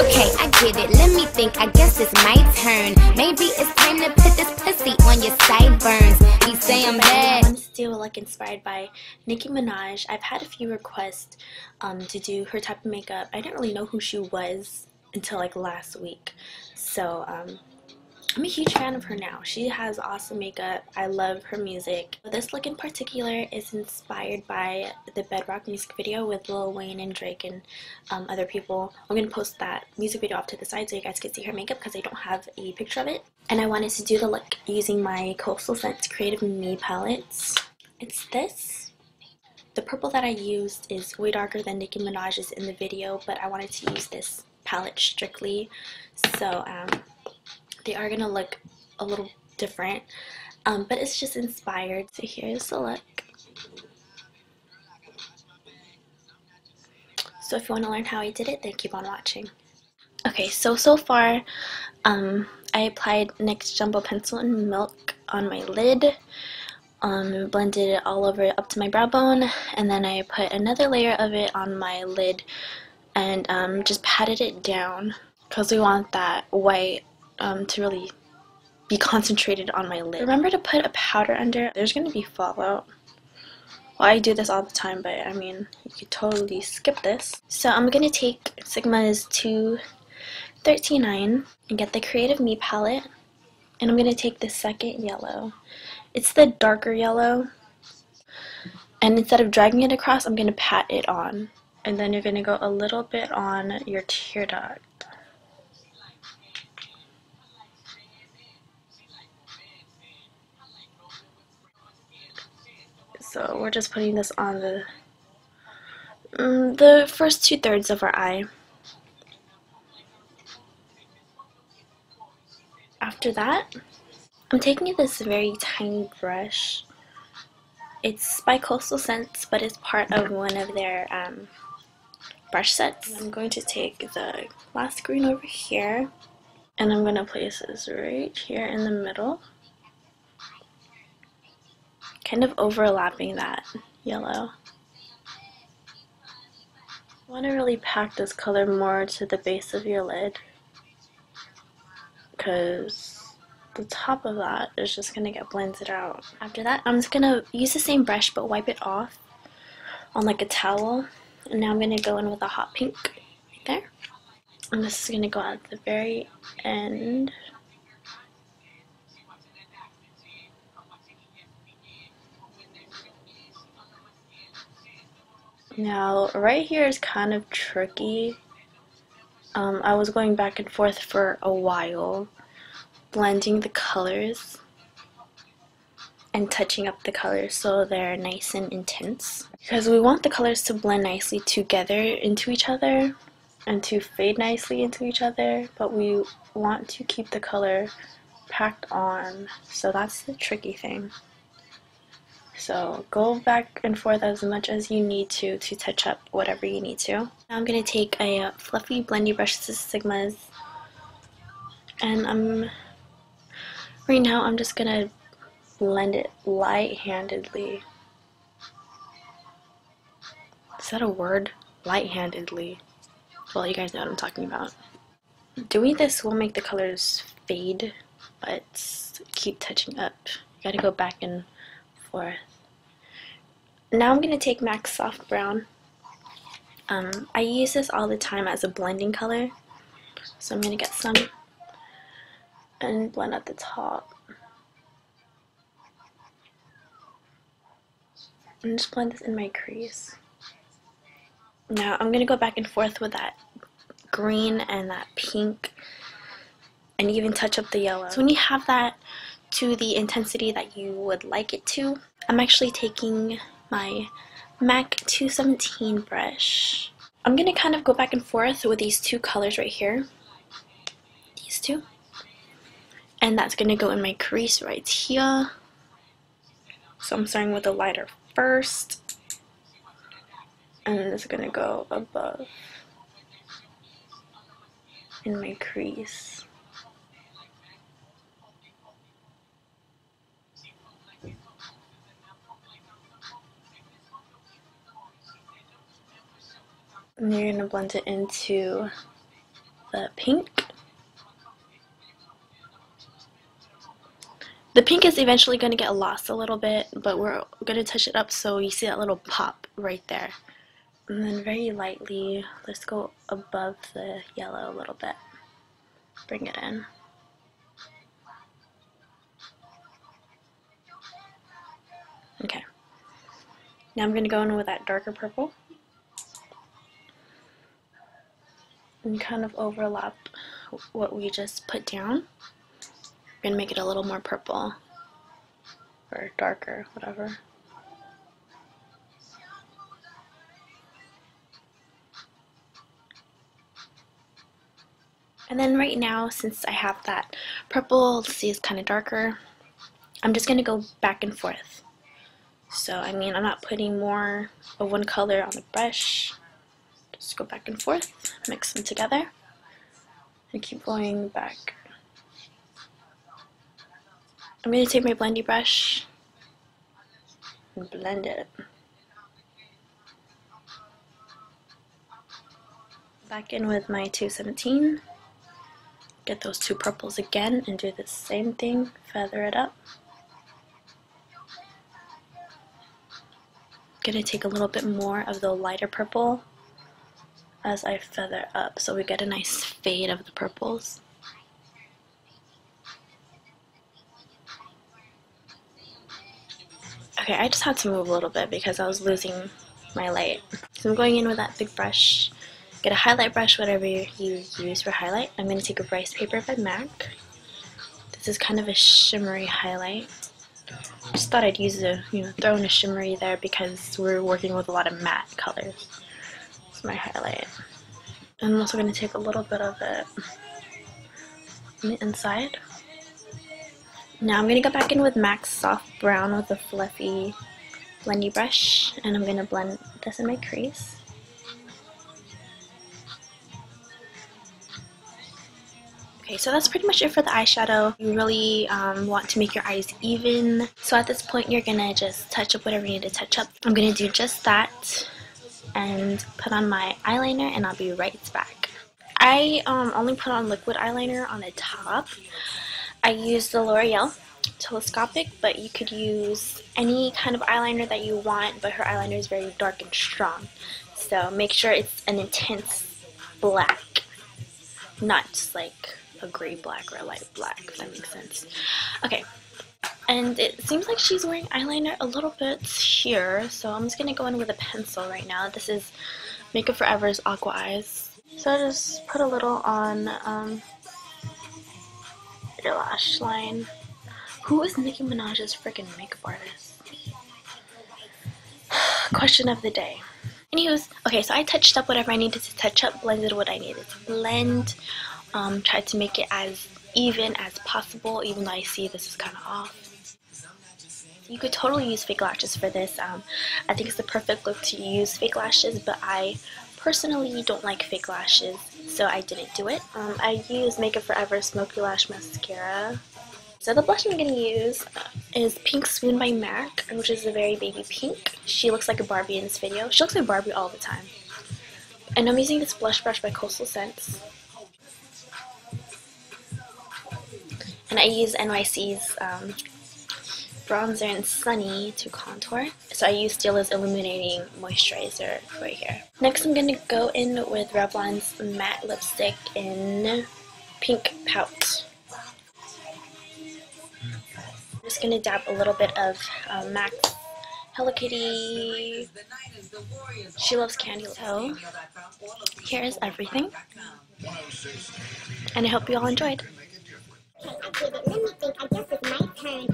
Okay, I get it. Let me think. I guess it's my turn. Maybe it's time to put this pussy on your sideburns. You say I'm bad. I'm still like inspired by Nicki Minaj. I've had a few requests to do her type of makeup. I didn't really know who she was until like last week. So I'm a huge fan of her now. She has awesome makeup. I love her music. This look in particular is inspired by the Bedrock music video with Lil Wayne and Drake and other people. I'm going to post that music video off to the side so you guys can see her makeup because I don't have a picture of it. And I wanted to do the look using my Coastal Scents Creative Me palettes. It's this. The purple that I used is way darker than Nicki Minaj's in the video, but I wanted to use this palette strictly. So they are gonna look a little different, but it's just inspired. So here's the look. So if you want to learn how I did it, then keep on watching. Okay, so far I applied NYX Jumbo Pencil and Milk on my lid, blended it all over up to my brow bone, and then I put another layer of it on my lid and just patted it down because we want that white to really be concentrated on my lid. Remember to put a powder under. There's going to be fallout. Well, I do this all the time, but I mean, you could totally skip this. So I'm going to take Sigma's 239 and get the Creative Me palette, and I'm going to take the second yellow. It's the darker yellow, and instead of dragging it across, I'm going to pat it on, and then you're going to go a little bit on your tear duct. So we're just putting this on the first 2/3 of our eye. After that, I'm taking this very tiny brush. It's by Coastal Scents, but it's part of one of their brush sets. I'm going to take the glass green over here, and I'm going to place this right here in the middle, kind of overlapping that yellow. You want to really pack this color more to the base of your lid, because the top of that is just going to get blended out. After that, I'm just going to use the same brush but wipe it off on like a towel, and now I'm going to go in with a hot pink right there, and this is going to go at the very end. Now right here is kind of tricky. I was going back and forth for a while, blending the colors and touching up the colors so they're nice and intense, because we want the colors to blend nicely together into each other and to fade nicely into each other, but we want to keep the color packed on, so that's the tricky thing. So go back and forth as much as you need to touch up whatever you need to. Now I'm going to take a fluffy blendy brush, this is Sigma's, and right now I'm just going to blend it light-handedly. Is that a word? Light-handedly. Well, you guys know what I'm talking about. Doing this will make the colors fade, but keep touching up. You gotta go back and forth. Now I'm going to take MAC Soft Brown. I use this all the time as a blending color, so I'm going to get some and blend at the top. And just blend this in my crease. Now I'm going to go back and forth with that green and that pink and even touch up the yellow. So when you have that to the intensity that you would like it to, I'm actually taking my MAC 217 brush. I'm going to kind of go back and forth with these two colors right here. These two. And that's going to go in my crease right here. So I'm starting with the lighter first. And then it's going to go above in my crease. And you're going to blend it into the pink. The pink is eventually going to get lost a little bit, but we're going to touch it up so you see that little pop right there. And then very lightly, let's go above the yellow a little bit. Bring it in. Okay. Now I'm going to go in with that darker purple. And kind of overlap what we just put down. I'm going to make it a little more purple. Or darker, whatever. And then right now, since I have that purple, let's see, it's kind of darker, I'm just going to go back and forth. So, I mean, I'm not putting more of one color on the brush. Just go back and forth, mix them together, and keep going back. I'm going to take my blendy brush and blend it. Back in with my 217. Get those two purples again and do the same thing, feather it up. Gonna take a little bit more of the lighter purple as I feather up so we get a nice fade of the purples. Okay, I just had to move a little bit because I was losing my light. So I'm going in with that big brush. Get a highlight brush, whatever you use for highlight. I'm going to take a rice paper by MAC. This is kind of a shimmery highlight. Just thought I'd use a, throw in a shimmery there because we're working with a lot of matte colors. It's my highlight. And I'm also going to take a little bit of it on the inside. Now I'm going to go back in with MAC's soft brown with a fluffy blendy brush, and I'm going to blend this in my crease. Okay, so that's pretty much it for the eyeshadow. You really want to make your eyes even. So at this point, you're gonna just touch up whatever you need to touch up. I'm gonna do just that and put on my eyeliner, and I'll be right back. I only put on liquid eyeliner on the top. I used the L'Oreal telescopic, but you could use any kind of eyeliner that you want, but her eyeliner is very dark and strong. So make sure it's an intense black, not just like a gray black or a light black, if that makes sense. Okay, and it seems like she's wearing eyeliner a little bit here, so I'm just gonna go in with a pencil right now. This is Makeup Forever's Aqua Eyes. So I just put a little on your lash line. Who is Nicki Minaj's freaking makeup artist? Question of the day. Anywho's, okay, so I touched up whatever I needed to touch up, blended what I needed to blend. Tried to make it as even as possible, even though I see this is kind of off. You could totally use fake lashes for this. I think it's the perfect look to use fake lashes, but I personally don't like fake lashes, so I didn't do it. I used Makeup Forever Smoky Lash Mascara. So the blush I'm going to use is Pink Swoon by MAC, which is a very baby pink. She looks like a Barbie in this video. She looks like Barbie all the time. And I'm using this blush brush by Coastal Scents. And I use NYC's bronzer and Sunny to contour. So I use Stila's Illuminating Moisturizer right here. Next I'm going to go in with Revlon's matte lipstick in Pink Pout. I'm just going to dab a little bit of MAC's Hello Kitty. She loves candy. So here is everything. And I hope you all enjoyed. Okay, I did it. Let me think. I guess it's my turn.